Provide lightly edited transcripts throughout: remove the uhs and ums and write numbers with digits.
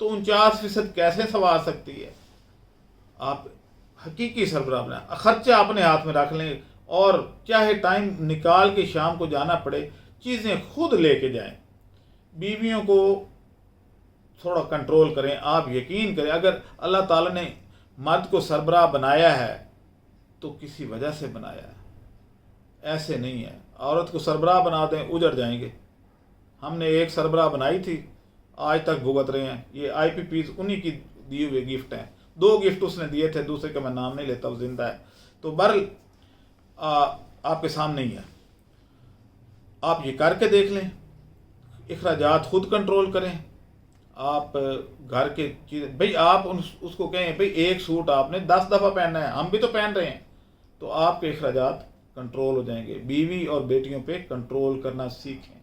تو 49% کیسے سنوار سکتی ہے؟ آپ حقیقی سربراہ بنائیں، خرچہ اپنے ہاتھ میں رکھ لیں، اور چاہے ٹائم نکال کے شام کو جانا پڑے، چیزیں خود لے کے جائیں۔ بیویوں کو تھوڑا کنٹرول کریں۔ آپ یقین کریں، اگر اللہ تعالیٰ نے مرد کو سربراہ بنایا ہے تو کسی وجہ سے بنایا ہے، ایسے نہیں ہے عورت کو سربراہ بنا دیں اجڑ جائیں گے۔ ہم نے ایک سربراہ بنائی تھی، آج تک بھگت رہے ہیں۔ یہ آئی پی پیز انہی کی دیے ہوئے گفٹ ہیں، 2 گفٹ اس نے دیے تھے، دوسرے کا میں نام نہیں لیتا، وہ زندہ ہے۔ تو بہرحال آپ کے سامنے ہی ہے، آپ یہ کر کے دیکھ لیں۔ اخراجات خود کنٹرول کریں۔ آپ گھر کے چیزیں، بھئی آپ اس کو کہیں بھئی ایک سوٹ آپ نے 10 دفعہ پہننا ہے، ہم بھی تو پہن رہے ہیں، تو آپ کے اخراجات کنٹرول ہو جائیں گے۔ بیوی اور بیٹیوں پہ کنٹرول کرنا سیکھیں۔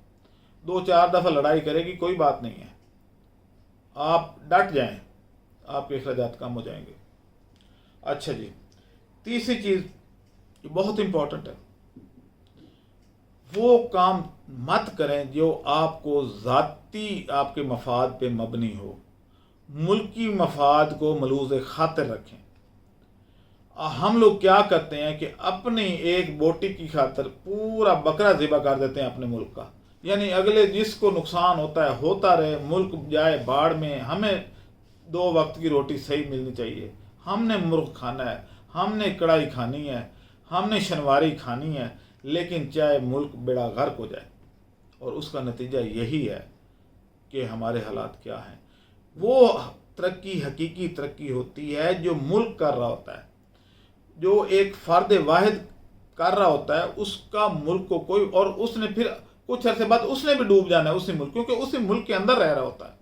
2-4 دفعہ لڑائی کرے گی، کوئی بات نہیں ہے، آپ ڈٹ جائیں، آپ کے اخراجات کم ہو جائیں گے۔ اچھا جی، تیسری چیز یہ بہت امپورٹنٹ ہے، وہ کام مت کریں جو آپ کو ذاتی آپ کے مفاد پہ مبنی ہو، ملکی مفاد کو ملوز خاطر رکھیں۔ ہم لوگ کیا کرتے ہیں کہ اپنی ایک بوٹی کی خاطر پورا بکرا ذبح کر دیتے ہیں اپنے ملک کا، یعنی اگلے جس کو نقصان ہوتا ہے ہوتا رہے، ملک جائے باڑ میں، ہمیں 2 وقت کی روٹی صحیح ملنی چاہیے، ہم نے مرغ کھانا ہے، ہم نے کڑھائی کھانی ہے، ہم نے شنواری کھانی ہے، لیکن چاہے ملک بیڑا غرق ہو جائے۔ اور اس کا نتیجہ یہی ہے کہ ہمارے حالات کیا ہیں۔ وہ ترقی حقیقی ترقی ہوتی ہے جو ملک کر رہا ہوتا ہے، جو ایک فرد واحد کر رہا ہوتا ہے، اس کا ملک کو کوئی، اور اس نے پھر کچھ عرصے بعد اس نے بھی ڈوب جانا ہے اسی ملک، کیونکہ اسی ملک کے اندر رہ رہا ہوتا ہے۔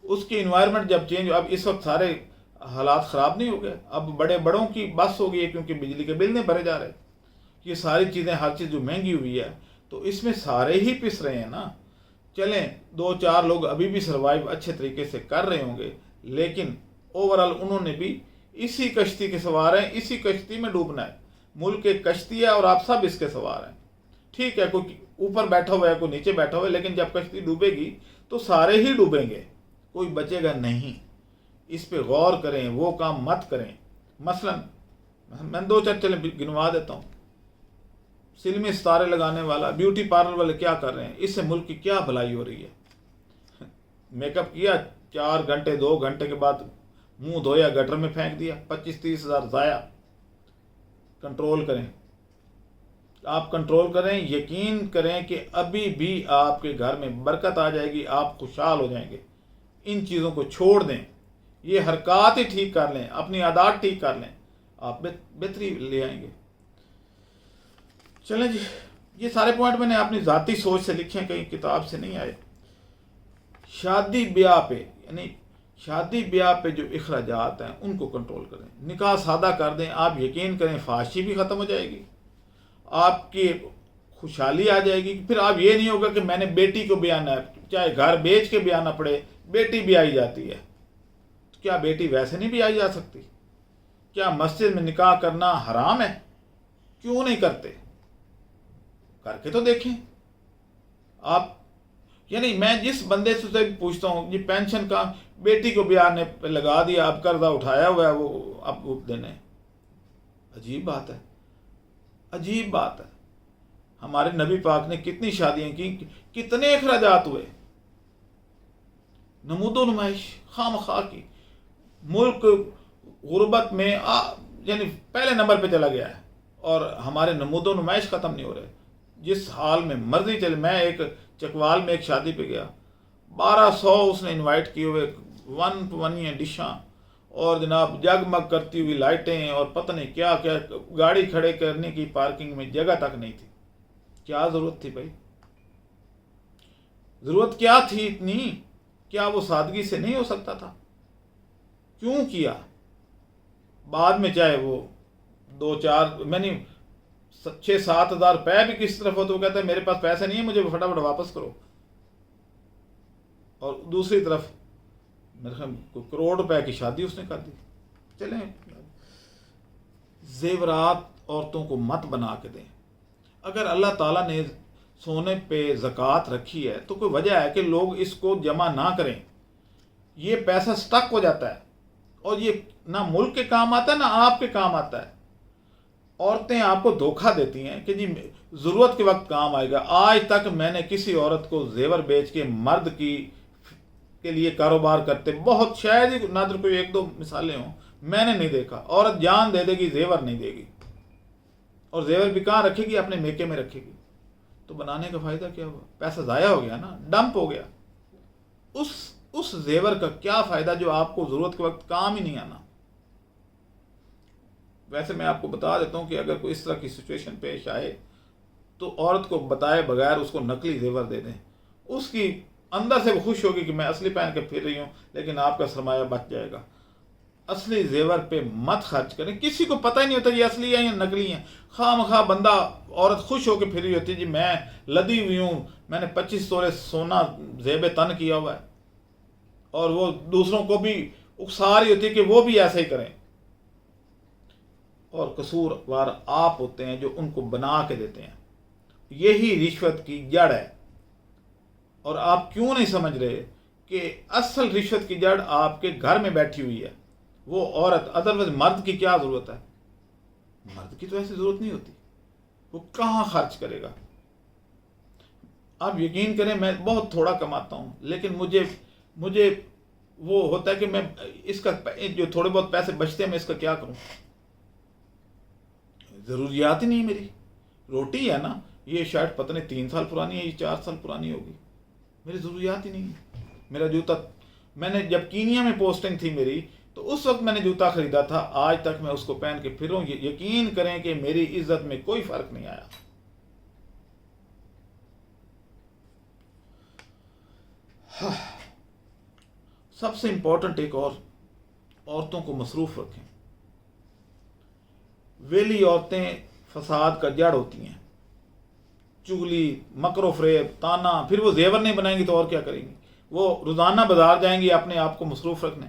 اس کی انوائرمنٹ جب چینج، اب اس وقت سارے حالات خراب نہیں ہو گئے، اب بڑوں کی بس ہو گئی ہے، کیونکہ بجلی کے بل نہیں بھرے جا رہے، یہ ساری چیزیں، ہر چیز جو مہنگی ہوئی ہے، تو اس میں سارے ہی پس رہے ہیں نا۔ چلیں 2-4 لوگ ابھی بھی سروائیو اچھے طریقے سے کر رہے ہوں گے، لیکن اوورال انہوں نے بھی اسی کشتی کے سوار ہیں، اسی کشتی میں ڈوبنا ہے۔ ملک ایک کشتی ہے اور آپ سب اس کے سوار ہیں۔ ٹھیک ہے، کوئی اوپر بیٹھا ہوا ہے، کوئی نیچے بیٹھا ہوا ہے، لیکن جب کشتی ڈوبے گی تو سارے ہی ڈوبیں گے، کوئی بچے گا نہیں۔ اس پہ غور کریں، وہ کام مت کریں۔ مثلا میں 2-4 چلیں گنوا دیتا ہوں۔ سلمی ستارے لگانے والا، بیوٹی پارلر والے کیا کر رہے ہیں؟ اس سے ملک کی کیا بھلائی ہو رہی ہے؟ میک اپ کیا 4 گھنٹے 2 گھنٹے کے بعد منہ دھویا گٹر میں پھینک دیا، 25-30 ہزار ضائع۔ کنٹرول کریں، آپ کنٹرول کریں، یقین کریں کہ ابھی بھی آپ کے گھر میں برکت آ جائے گی، آپ خوشحال ہو جائیں گے۔ ان چیزوں کو چھوڑ دیں، یہ حرکات ہی ٹھیک کر لیں، اپنی عادات ٹھیک کر لیں، آپ بہتری لے آئیں گے۔ چلیں جی، یہ سارے پوائنٹ میں نے اپنی ذاتی سوچ سے لکھے ہیں، کہیں کتاب سے نہیں آئے۔ شادی بیاہ پہ، یعنی شادی بیاہ پہ جو اخراجات ہیں ان کو کنٹرول کریں، نکاح سادہ کر دیں، آپ یقین کریں فحاشی بھی ختم ہو جائے گی، آپ کی خوشحالی آ جائے گی۔ پھر آپ یہ نہیں ہوگا کہ میں نے بیٹی کو بھی آنا ہے، چاہے گھر بیچ کے بھی آنا پڑے، بیٹی بھی آئی جاتی ہے۔ کیا بیٹی ویسے نہیں بھی آئی جا سکتی؟ کیا مسجد میں نکاح کرنا حرام ہے؟ کیوں نہیں کرتے؟ کر کے تو دیکھیں آپ۔ یعنی میں جس بندے سے پوچھتا ہوں، یہ پینشن کا بیٹی کو بیاہ نے پہ لگا دیا، اب قرضہ اٹھایا ہوا ہے، وہ اب دینے، عجیب بات ہے، عجیب بات ہے۔ ہمارے نبی پاک نے کتنی شادیاں کی، کتنے اخراجات ہوئے، نمود و نمائش خواہ مخواہ کی۔ ملک غربت میں یعنی پہلے نمبر پہ چلا گیا ہے، اور ہمارے نمود و نمائش ختم نہیں ہو رہے۔ جس حال میں مرضی چلے، میں ایک چکوال میں ایک شادی پہ گیا، 1200 اس نے انوائٹ کیے ہوئے، 1 ڈشاں، اور جناب جگمگ کرتی ہوئی لائٹیں، اور پتہ نہیں کیا کیا، گاڑی کھڑے کرنے کی پارکنگ میں جگہ تک نہیں تھی۔ کیا ضرورت تھی بھائی؟ ضرورت کیا تھی اتنی؟ کیا وہ سادگی سے نہیں ہو سکتا تھا؟ کیوں کیا؟ بعد میں چاہے وہ 2-4 میں نہیں 6-7 ہزار روپے بھی کس طرف ہو تو وہ کہتا ہے میرے پاس پیسے نہیں ہیں، مجھے فٹافٹ واپس کرو۔ اور دوسری طرف میرے خیال کوئی کروڑ روپے کی شادی اس نے کر دی۔ چلیں، زیورات عورتوں کو مت بنا کے دیں۔ اگر اللہ تعالیٰ نے سونے پہ زکوٰۃ رکھی ہے تو کوئی وجہ ہے کہ لوگ اس کو جمع نہ کریں۔ یہ پیسہ سٹک ہو جاتا ہے اور یہ نہ ملک کے کام آتا ہے نہ آپ کے کام آتا ہے. عورتیں آپ کو دھوکہ دیتی ہیں کہ جی ضرورت کے وقت کام آئے گا. آج تک میں نے کسی عورت کو زیور بیچ کے مرد کے لیے کاروبار کرتے، بہت شاید ہی نادر کوئی ایک دو مثالیں ہوں، میں نے نہیں دیکھا. عورت جان دے دے گی، زیور نہیں دے گی، اور زیور بھی کہاں رکھے گی؟ اپنے میکے میں رکھے گی. تو بنانے کا فائدہ کیا ہوا؟ پیسہ ضائع ہو گیا نا، ڈمپ ہو گیا. اس زیور کا کیا فائدہ جو آپ کو ضرورت کے وقت کام ہی نہیں آنا. ویسے میں آپ کو بتا دیتا ہوں کہ اگر کوئی اس طرح کی سچویشن پیش آئے تو عورت کو بتائے بغیر اس کو نقلی زیور دے دیں. اس کی اندر سے وہ خوش ہوگی کہ میں اصلی پہن کے پھر رہی ہوں، لیکن آپ کا سرمایہ بچ جائے گا. اصلی زیور پہ مت خرچ کریں. کسی کو پتہ ہی نہیں ہوتا یہ اصلی ہیں یا نقلی ہیں. خواہ مخواہ بندہ عورت خوش ہو کے پھر رہی ہوتی ہے، جی میں لدی ہوئی ہوں، میں نے 25 تولے سونا زیب تن کیا ہوا ہے، اور وہ دوسروں کو بھی اکسا رہی ہوتی ہے کہ وہ بھی ایسا ہی کریں. اور قصوروار آپ ہوتے ہیں جو ان کو بنا کے دیتے ہیں. یہی رشوت کی جڑ ہے. اور آپ کیوں نہیں سمجھ رہے کہ اصل رشوت کی جڑ آپ کے گھر میں بیٹھی ہوئی ہے، وہ عورت. ادروائز مرد کی کیا ضرورت ہے؟ مرد کی تو ایسی ضرورت نہیں ہوتی. وہ کہاں خرچ کرے گا؟ آپ یقین کریں میں بہت تھوڑا کماتا ہوں، لیکن مجھے وہ ہوتا ہے کہ میں اس کا جو تھوڑے بہت پیسے بچتے ہیں میں اس کا کیا کروں؟ ضروریات ہی نہیں میری. روٹی ہے نا، یہ شرٹ پتہ نہیں 3 سال پرانی ہے، یہ 4 سال پرانی ہوگی. میری ضروریات ہی نہیں ہے. میرا جوتا، میں نے جب کینیا میں پوسٹنگ تھی میری، تو اس وقت میں نے جوتا خریدا تھا، آج تک میں اس کو پہن کے پھروں. یقین کریں کہ میری عزت میں کوئی فرق نہیں آیا. سب سے امپورٹنٹ ایک اور، عورتوں کو مصروف رکھیں. ویلی عورتیں فساد کا جڑ ہوتی ہیں. چگلی، مکر و فریب، تانا. پھر وہ زیور نہیں بنائیں گی تو اور کیا کریں گی؟ وہ روزانہ بازار جائیں گی اپنے آپ کو مصروف رکھنے،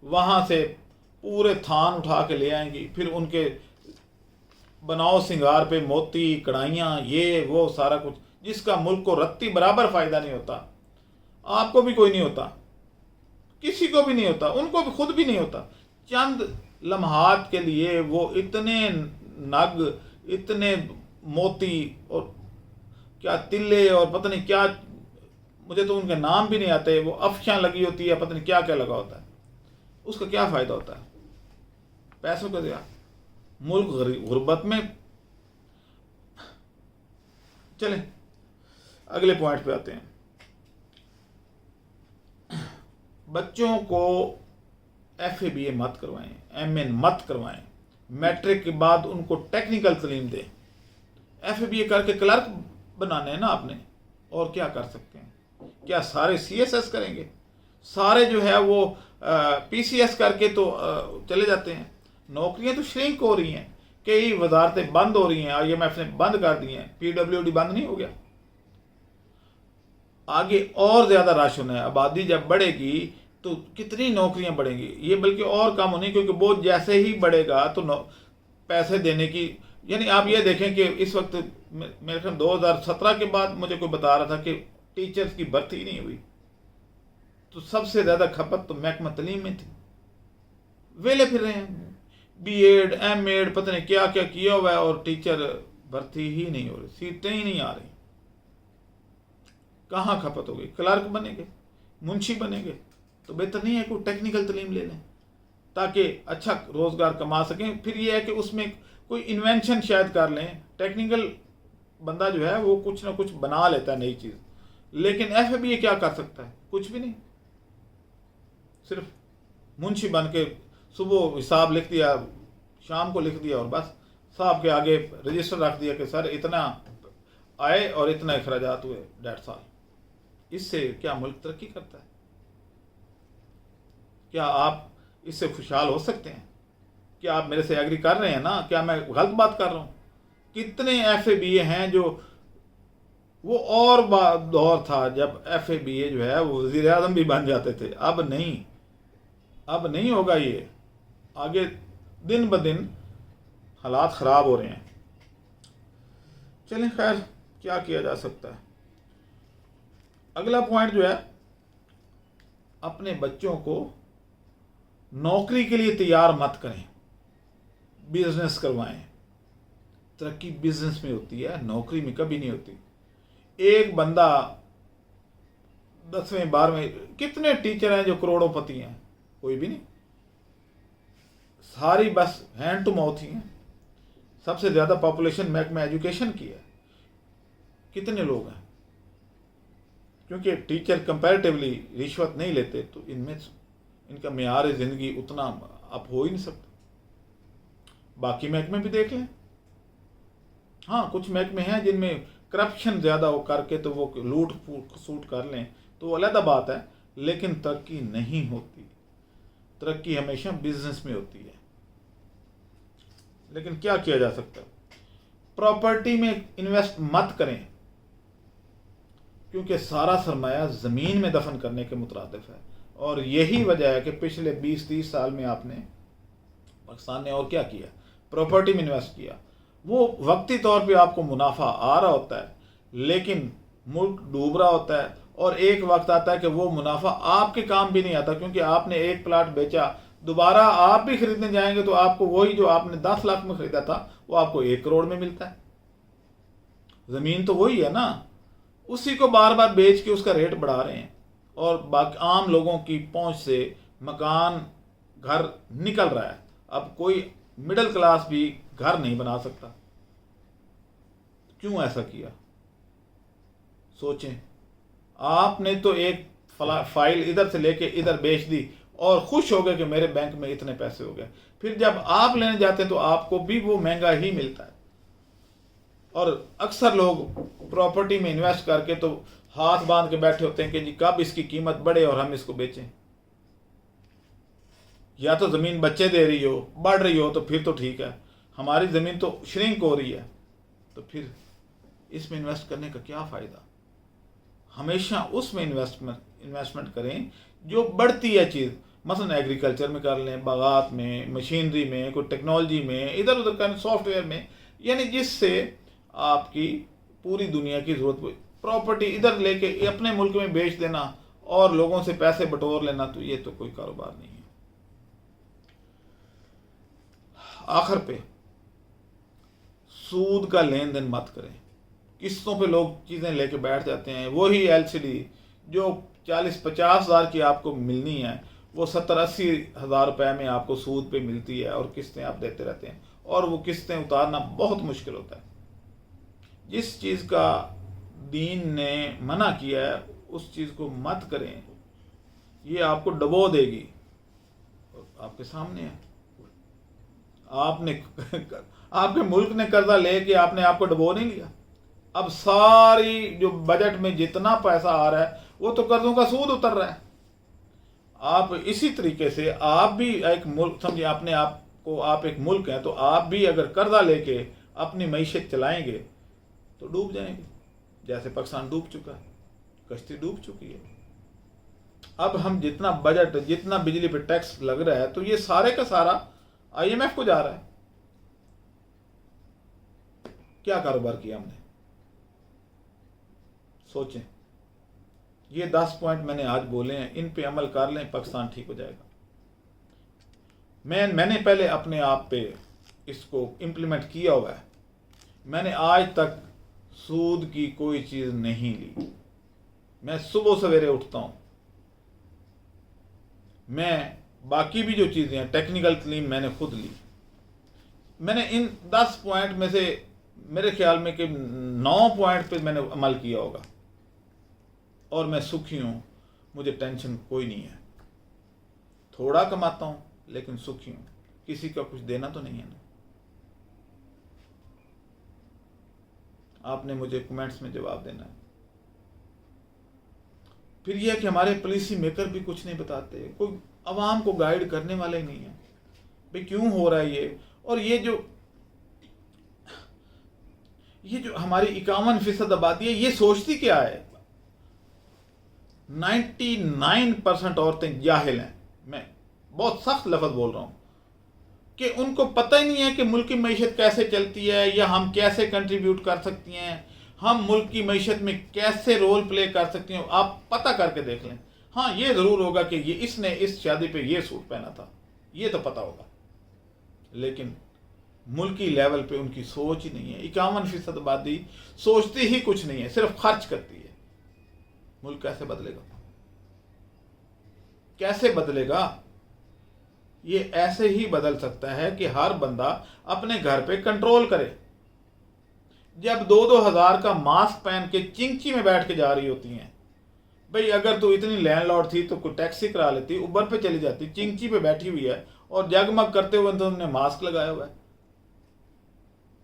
وہاں سے پورے تھان اٹھا کے لے آئیں گی. پھر ان کے بناؤ سنگار پہ موتی، کڑھائیاں، یہ وہ سارا کچھ، جس کا ملک کو رتی برابر فائدہ نہیں ہوتا. آپ کو بھی کوئی نہیں ہوتا، کسی کو بھی نہیں ہوتا، ان کو بھی خود بھی نہیں ہوتا. چند لمحات کے لیے وہ اتنے نگ، اتنے موتی اور کیا تلے اور پتہ نہیں کیا، مجھے تو ان کے نام بھی نہیں آتے، وہ افشاں لگی ہوتی ہے، پتہ نہیں کیا کیا لگا ہوتا ہے. اس کا کیا فائدہ ہوتا ہے؟ پیسوں کا ضیاع. ملک غربت میں. چلیں اگلے پوائنٹ پہ آتے ہیں. بچوں کو ایف اے بی اے مت کروائیں، ایم اے مت کروائیں. میٹرک کے بعد ان کو ٹیکنیکل تعلیم دیں. ایف اے بی اے کر کے کلرک بنانے ہیں نا آپ نے، اور کیا کر سکتے ہیں؟ کیا سارے سی ایس ایس کریں گے؟ سارے جو ہے وہ پی سی ایس کر کے تو چلے جاتے ہیں. نوکریاں تو شرنک ہو رہی ہیں، کئی وزارتیں بند ہو رہی ہیں، آئی ایم ایف نے بند کر دی ہیں. پی ڈبلیو ڈی بند نہیں ہو گیا. آگے اور زیادہ رش ہونا ہے. آبادی جب بڑھے گی تو کتنی نوکریاں بڑھیں گی. یہ بلکہ اور کم ہونی، کیونکہ بوجھ جیسے ہی بڑھے گا تو پیسے دینے کی، یعنی آپ یہ دیکھیں کہ اس وقت میرے خیال 2017 کے بعد مجھے کوئی بتا رہا تھا کہ ٹیچرز کی بھرتی نہیں ہوئی، تو سب سے زیادہ کھپت تو محکمہ تعلیم میں تھی. ویلے پھر رہے ہیں، بی ایڈ، ایم ایڈ، پتہ نہیں کیا کیا کیا ہوا ہے، اور ٹیچر بھرتی ہی نہیں ہو رہی، سیٹیں ہی نہیں آ رہی. کہاں کھپت ہو گئی؟ کلرک بنیں گے، منشی بنیں گے، تو بہتر نہیں ہے کوئی ٹیکنیکل تعلیم لے لیں تاکہ اچھا روزگار کما سکیں. پھر یہ ہے کہ اس میں کوئی انوینشن شاید کر لیں. ٹیکنیکل بندہ جو ہے وہ کچھ نہ کچھ بنا لیتا ہے نئی چیز، لیکن ایف اے بی اے کیا کر سکتا ہے؟ کچھ بھی نہیں. صرف منشی بن کے صبح حساب لکھ دیا، شام کو لکھ دیا، اور بس صاحب کے آگے رجسٹر رکھ دیا کہ سر اتنا آئے اور اتنا اخراجات ہوئے 1.5 سال. اس سے کیا ملک ترقی کرتا ہے؟ کیا آپ اس سے خوشحال ہو سکتے ہیں؟ کیا آپ میرے سے ایگری کر رہے ہیں نا؟ کیا میں غلط بات کر رہا ہوں؟ کتنے ایف اے بی اے ہیں جو، وہ اور دور تھا جب ایف اے بی اے جو ہے وہ وزیر اعظم بھی بن جاتے تھے. اب نہیں ہوگا. یہ آگے دن بدن حالات خراب ہو رہے ہیں. چلیں خیر، کیا کیا جا سکتا ہے. اگلا پوائنٹ جو ہے اپنے بچوں کو نوکری کے لیے تیار مت کریں، بزنس کروائیں۔ ترقی بزنس میں ہوتی ہے، نوکری میں کبھی نہیں ہوتی۔ ایک بندہ 10ویں 12ویں، کتنے ٹیچر ہیں جو کروڑوں پتی ہیں؟ کوئی بھی نہیں، ساری بس ہینڈ ٹو ماؤتھ ہی ہیں۔ سب سے زیادہ پاپولیشن محکمہ ایجوکیشن کی ہے، کتنے لوگ ہیں؟ کیونکہ ٹیچر کمپیریٹیولی رشوت نہیں لیتے تو ان کا معیار زندگی اتنا اپ ہو ہی نہیں سکتا۔ باقی محکمے بھی دیکھ لیں، ہاں کچھ محکمے ہیں جن میں کرپشن زیادہ ہو کر کے تو وہ لوٹ کھسوٹ کر لیں تو وہ علیحدہ بات ہے، لیکن ترقی نہیں ہوتی۔ ترقی ہمیشہ بزنس میں ہوتی ہے۔ لیکن کیا کیا جا سکتا ہے؟ پراپرٹی میں انویسٹ مت کریں، کیونکہ سارا سرمایہ زمین میں دفن کرنے کے مترادف ہے، اور یہی وجہ ہے کہ پچھلے 20-30 سال میں پاکستان نے اور کیا کیا؟ پراپرٹی میں انویسٹ کیا۔ وہ وقتی طور پہ آپ کو منافع آ رہا ہوتا ہے، لیکن ملک ڈوب رہا ہوتا ہے، اور ایک وقت آتا ہے کہ وہ منافع آپ کے کام بھی نہیں آتا، کیونکہ آپ نے ایک پلاٹ بیچا، دوبارہ آپ بھی خریدنے جائیں گے تو آپ کو وہی جو آپ نے 10 لاکھ میں خریدا تھا وہ آپ کو 1 کروڑ میں ملتا ہے۔ زمین تو وہی ہے نا، اسی کو بار بار بیچ کے اس کا ریٹ بڑھا رہے ہیں، اور عام لوگوں کی پہنچ سے مکان گھر نکل رہا ہے۔ اب کوئی مڈل کلاس بھی گھر نہیں بنا سکتا۔ کیوں ایسا کیا؟ سوچیں۔ آپ نے تو ایک فائل ادھر سے لے کے ادھر بیچ دی اور خوش ہو گئے کہ میرے بینک میں اتنے پیسے ہو گئے، پھر جب آپ لینے جاتے ہیں تو آپ کو بھی وہ مہنگا ہی ملتا ہے۔ اور اکثر لوگ پراپرٹی میں انویسٹ کر کے تو ہاتھ باندھ کے بیٹھے ہوتے ہیں کہ جی کب اس کی قیمت بڑھے اور ہم اس کو بیچیں۔ یا تو زمین بچے دے رہی ہو، بڑھ رہی ہو تو پھر تو ٹھیک ہے، ہماری زمین تو شرنک ہو رہی ہے، تو پھر اس میں انویسٹ کرنے کا کیا فائدہ؟ ہمیشہ اس میں انویسٹمنٹ کریں جو بڑھتی ہے چیز، مثلا ایگریکلچر میں کر لیں، باغات میں، مشینری میں، کوئی ٹیکنالوجی میں، ادھر ادھر کریں، سافٹ ویئر میں، یعنی جس سے آپ کی پوری دنیا کی ضرورت ہوئی۔ پراپرٹی ادھر لے کے اپنے ملک میں بیچ دینا اور لوگوں سے پیسے بٹور لینا، تو یہ تو کوئی کاروبار نہیں ہے۔ آخر پہ سود کا لین دین مت کریں۔ قسطوں پہ لوگ چیزیں لے کے بیٹھ جاتے ہیں، وہی LCD جو 40-50 ہزار کی آپ کو ملنی ہے وہ 70-80 ہزار روپے میں آپ کو سود پہ ملتی ہے، اور قسطیں آپ دیتے رہتے ہیں، اور وہ قسطیں اتارنا بہت مشکل ہوتا ہے۔ جس چیز کا دین نے منع کیا ہے اس چیز کو مت کریں، یہ آپ کو ڈبو دے گی۔ آپ کے سامنے ہے، آپ کے ملک نے قرضہ لے کے آپ نے آپ کو ڈبو نہیں لیا۔ اب ساری جو بجٹ میں جتنا پیسہ آ رہا ہے وہ تو قرضوں کا سود اتر رہا ہے۔ آپ اسی طریقے سے آپ بھی ایک ملک سمجھیں، اپنے آپ کو آپ ایک ملک ہیں، تو آپ بھی اگر قرضہ لے کے اپنی معیشت چلائیں گے تو ڈوب جائیں گے، جیسے پاکستان ڈوب چکا ہے، کشتی ڈوب چکی ہے۔ اب ہم جتنا بجٹ، جتنا بجلی پہ ٹیکس لگ رہا ہے، تو یہ سارے کا سارا IMF کو جا رہا ہے۔ کیا کاروبار کیا ہم نے؟ سوچیں۔ یہ 10 پوائنٹ میں نے آج بولے ہیں، ان پہ عمل کر لیں، پاکستان ٹھیک ہو جائے گا۔ میں نے پہلے اپنے آپ پہ اس کو امپلیمنٹ کیا ہوا ہے۔ میں نے آج تک سود کی کوئی چیز نہیں لی۔ میں صبح سویرے اٹھتا ہوں، میں باقی بھی جو چیزیں ہیں، ٹیکنیکل تعلیم میں نے خود لی۔ میں نے ان 10 پوائنٹ میں سے میرے خیال میں کہ 9 پوائنٹ پہ میں نے عمل کیا ہوگا، اور میں سکھی ہوں، مجھے ٹینشن کوئی نہیں ہے۔ تھوڑا کماتا ہوں لیکن سکھی ہوں، کسی کا کچھ دینا تو نہیں ہے نا۔ آپ نے مجھے کمنٹس میں جواب دینا ہے۔ پھر یہ ہے کہ ہمارے پالیسی میکر بھی کچھ نہیں بتاتے، کوئی عوام کو گائیڈ کرنے والے ہی نہیں ہیں بھئی کیوں ہو رہا ہے یہ۔ اور یہ جو ہماری 51% آبادی ہے، یہ سوچتی کیا ہے؟ 99% عورتیں جاہل ہیں، میں بہت سخت لفظ بول رہا ہوں، کہ ان کو پتہ ہی نہیں ہے کہ ملک کی معیشت کیسے چلتی ہے، یا ہم کیسے کنٹریبیوٹ کر سکتی ہیں، ہم ملک کی معیشت میں کیسے رول پلے کر سکتی ہیں۔ آپ پتہ کر کے دیکھ لیں، ہاں یہ ضرور ہوگا کہ یہ اس نے اس شادی پہ یہ سوٹ پہنا تھا، یہ تو پتہ ہوگا، لیکن ملکی لیول پہ ان کی سوچ ہی نہیں ہے۔ 51% آبادی سوچتی ہی کچھ نہیں ہے، صرف خرچ کرتی ہے۔ ملک کیسے بدلے گا؟ کیسے بدلے گا؟ یہ ایسے ہی بدل سکتا ہے کہ ہر بندہ اپنے گھر پہ کنٹرول کرے۔ جب 2,000 کا ماسک پہن کے چنگچی میں بیٹھ کے جا رہی ہوتی ہیں، بھئی اگر تو اتنی لینڈ لارڈ تھی تو کوئی ٹیکسی کرا لیتی، اوبر پہ چلی جاتی، چنگچی پہ بیٹھی ہوئی ہے اور جگمگ کرتے ہوئے تو انہوں نے ماسک لگایا ہوا ہے۔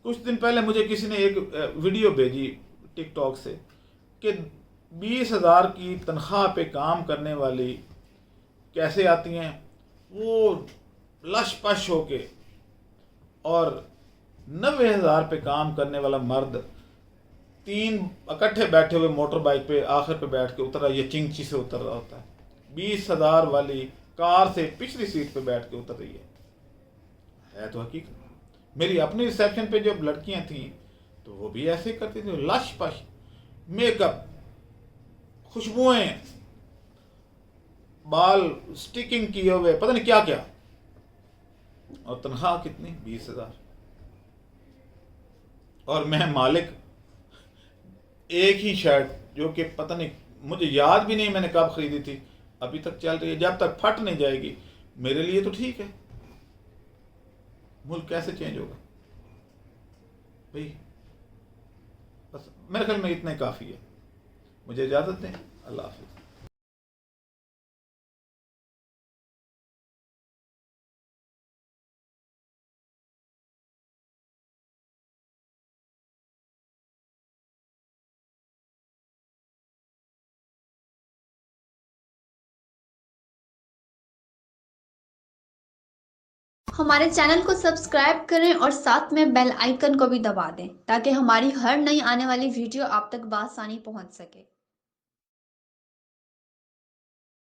کچھ دن پہلے مجھے کسی نے ایک ویڈیو بھیجی ٹک ٹاک سے کہ 20,000 کی تنخواہ پہ کام کرنے والی کیسے آتی ہیں، وہ لش پش ہو کے، اور 90,000 پہ کام کرنے والا مرد 3 اکٹھے بیٹھے ہوئے موٹر بائک پہ آخر پہ بیٹھ کے اتر رہا ہے، یہ چنگچی سے اتر رہا ہوتا ہے، 20,000 والی کار سے پچھلی سیٹ پہ بیٹھ کے اتر رہی ہے تو حقیقت۔ میری اپنی ریسیپشن پہ جب لڑکیاں تھیں تو وہ بھی ایسے کرتی تھیں، لش پش، میک اپ، خوشبوئیں، بال سٹیکنگ کیے ہوئے، پتہ نہیں کیا کیا، اور تنخواہ کتنی؟ 20,000۔ اور میں مالک ایک ہی شرٹ جو کہ پتہ نہیں، مجھے یاد بھی نہیں میں نے کب خریدی تھی، ابھی تک چل رہی ہے، جب تک پھٹ نہیں جائے گی میرے لیے تو ٹھیک ہے۔ ملک کیسے چینج ہوگا بھئی؟ بس میرے خیال میں اتنا ہی کافی ہے۔ مجھے اجازت دیں، اللہ حافظ۔ ہمارے چینل کو سبسکرائب کریں اور ساتھ میں بیل آئیکن کو بھی دبا دیں تاکہ ہماری ہر نئی آنے والی ویڈیو آپ تک بآسانی پہنچ سکے۔